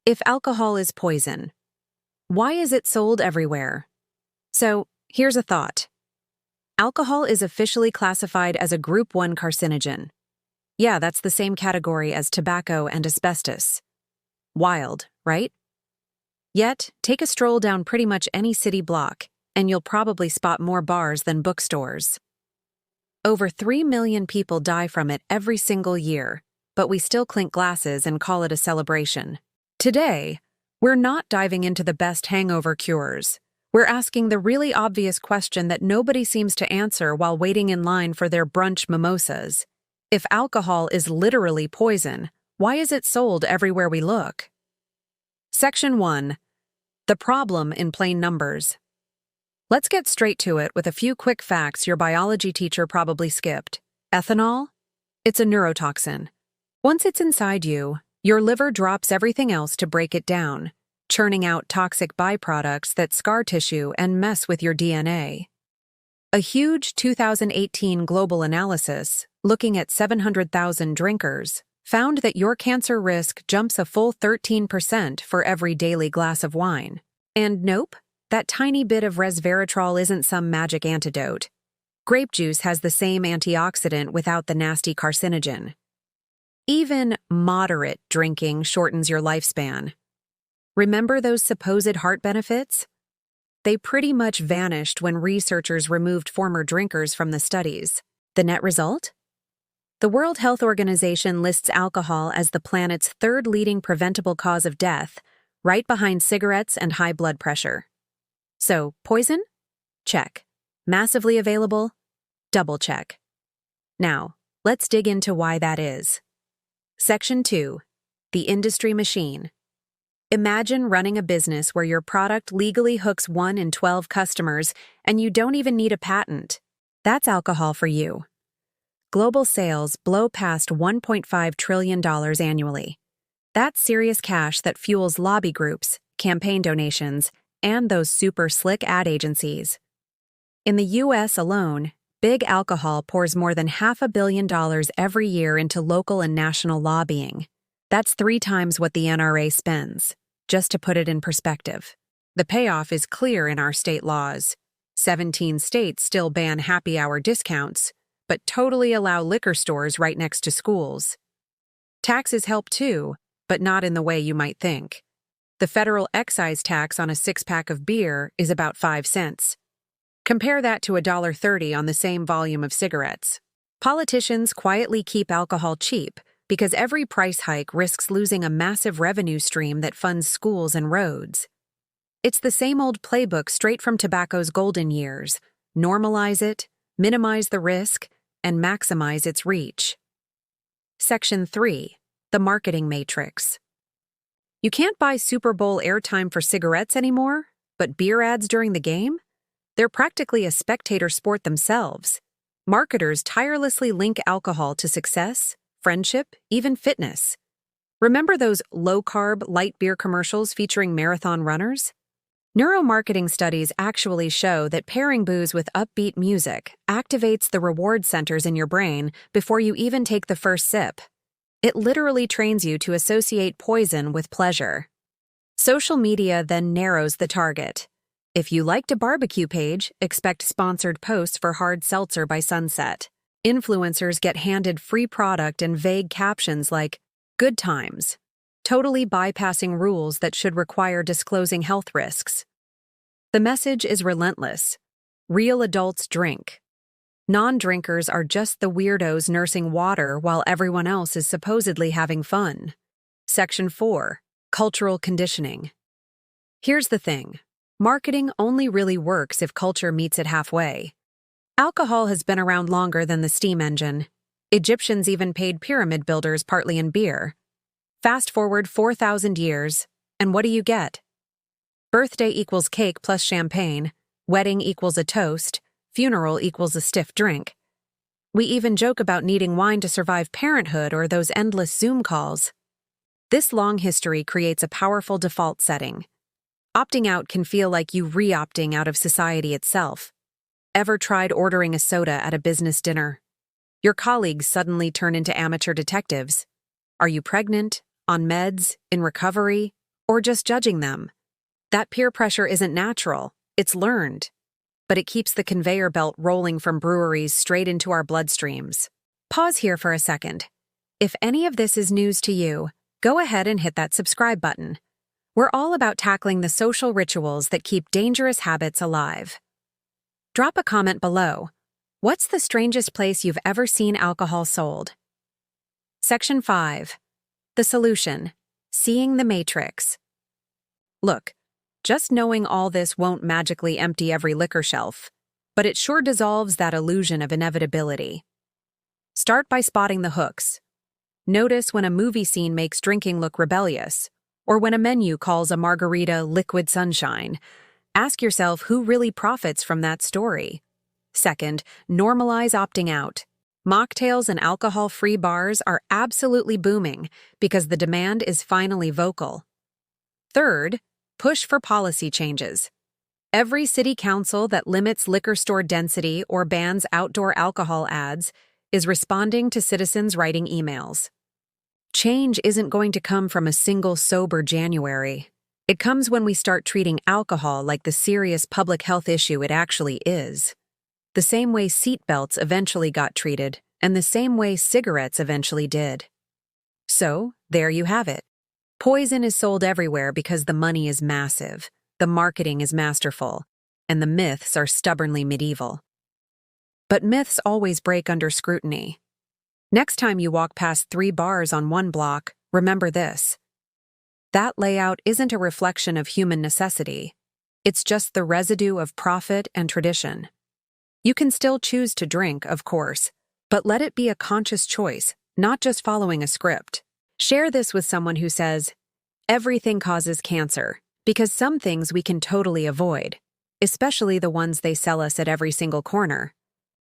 If alcohol is poison, why is it sold everywhere? So, here's a thought. Alcohol is officially classified as a Group 1 carcinogen. Yeah, that's the same category as tobacco and asbestos. Wild, right? Yet, take a stroll down pretty much any city block, and you'll probably spot more bars than bookstores. Over 3 million people die from it every single year, but we still clink glasses and call it a celebration. Today, we're not diving into the best hangover cures. We're asking the really obvious question that nobody seems to answer while waiting in line for their brunch mimosas. If alcohol is literally poison, why is it sold everywhere we look? Section 1. The problem in plain numbers. Let's get straight to it with a few quick facts your biology teacher probably skipped. Ethanol? It's a neurotoxin. Once it's inside you, your liver drops everything else to break it down, churning out toxic byproducts that scar tissue and mess with your DNA. A huge 2018 global analysis, looking at 700,000 drinkers, found that your cancer risk jumps a full 13% for every daily glass of wine. And nope, that tiny bit of resveratrol isn't some magic antidote. Grape juice has the same antioxidant without the nasty carcinogen. Even moderate drinking shortens your lifespan. Remember those supposed heart benefits? They pretty much vanished when researchers removed former drinkers from the studies. The net result? The World Health Organization lists alcohol as the planet's third leading preventable cause of death, right behind cigarettes and high blood pressure. So, poison? Check. Massively available? Double check. Now, let's dig into why that is. Section 2. The industry machine. Imagine running a business where your product legally hooks 1 in 12 customers and you don't even need a patent. That's alcohol for you. Global sales blow past $1.5 trillion annually. That's serious cash that fuels lobby groups, campaign donations, and those super slick ad agencies. In the U.S. alone, Big Alcohol pours more than $500 million every year into local and national lobbying. That's 3 times what the NRA spends, just to put it in perspective. The payoff is clear in our state laws. 17 states still ban happy hour discounts, but totally allow liquor stores right next to schools. Taxes help too, but not in the way you might think. The federal excise tax on a 6-pack of beer is about 5 cents. Compare that to $1.30 on the same volume of cigarettes. Politicians quietly keep alcohol cheap because every price hike risks losing a massive revenue stream that funds schools and roads. It's the same old playbook straight from tobacco's golden years. Normalize it, minimize the risk, and maximize its reach. Section 3. The marketing matrix. You can't buy Super Bowl airtime for cigarettes anymore, but beer ads during the game? They're practically a spectator sport themselves. Marketers tirelessly link alcohol to success, friendship, even fitness. Remember those low-carb, light beer commercials featuring marathon runners? Neuromarketing studies actually show that pairing booze with upbeat music activates the reward centers in your brain before you even take the first sip. It literally trains you to associate poison with pleasure. Social media then narrows the target. If you liked a barbecue page, expect sponsored posts for hard seltzer by sunset. Influencers get handed free product and vague captions like, "Good times," totally bypassing rules that should require disclosing health risks. The message is relentless. Real adults drink. Non-drinkers are just the weirdos nursing water while everyone else is supposedly having fun. Section 4. Cultural conditioning. Here's the thing. Marketing only really works if culture meets it halfway. Alcohol has been around longer than the steam engine. Egyptians even paid pyramid builders partly in beer. Fast forward 4,000 years, and what do you get? Birthday equals cake plus champagne, wedding equals a toast, funeral equals a stiff drink. We even joke about needing wine to survive parenthood or those endless Zoom calls. This long history creates a powerful default setting. Opting out can feel like you re-opting out of society itself. Ever tried ordering a soda at a business dinner? Your colleagues suddenly turn into amateur detectives. Are you pregnant, on meds, in recovery, or just judging them. That peer pressure isn't natural, it's learned. But it keeps the conveyor belt rolling from breweries straight into our bloodstreams. Pause here for a second. If any of this is news to you, go ahead and hit that subscribe button. We're all about tackling the social rituals that keep dangerous habits alive. Drop a comment below. What's the strangest place you've ever seen alcohol sold? Section 5. The solution. Seeing the matrix. Look, just knowing all this won't magically empty every liquor shelf, but it sure dissolves that illusion of inevitability. Start by spotting the hooks. Notice when a movie scene makes drinking look rebellious, or when a menu calls a margarita liquid sunshine. Ask yourself who really profits from that story. Second, normalize opting out. Mocktails and alcohol-free bars are absolutely booming because the demand is finally vocal. Third, push for policy changes. Every city council that limits liquor store density or bans outdoor alcohol ads is responding to citizens writing emails. Change isn't going to come from a single sober January. It comes when we start treating alcohol like the serious public health issue it actually is. The same way seatbelts eventually got treated, and the same way cigarettes eventually did. So, there you have it. Poison is sold everywhere because the money is massive, the marketing is masterful, and the myths are stubbornly medieval. But myths always break under scrutiny. Next time you walk past 3 bars on one block, remember this. That layout isn't a reflection of human necessity. It's just the residue of profit and tradition. You can still choose to drink, of course, but let it be a conscious choice, not just following a script. Share this with someone who says, everything causes cancer, because some things we can totally avoid, especially the ones they sell us at every single corner.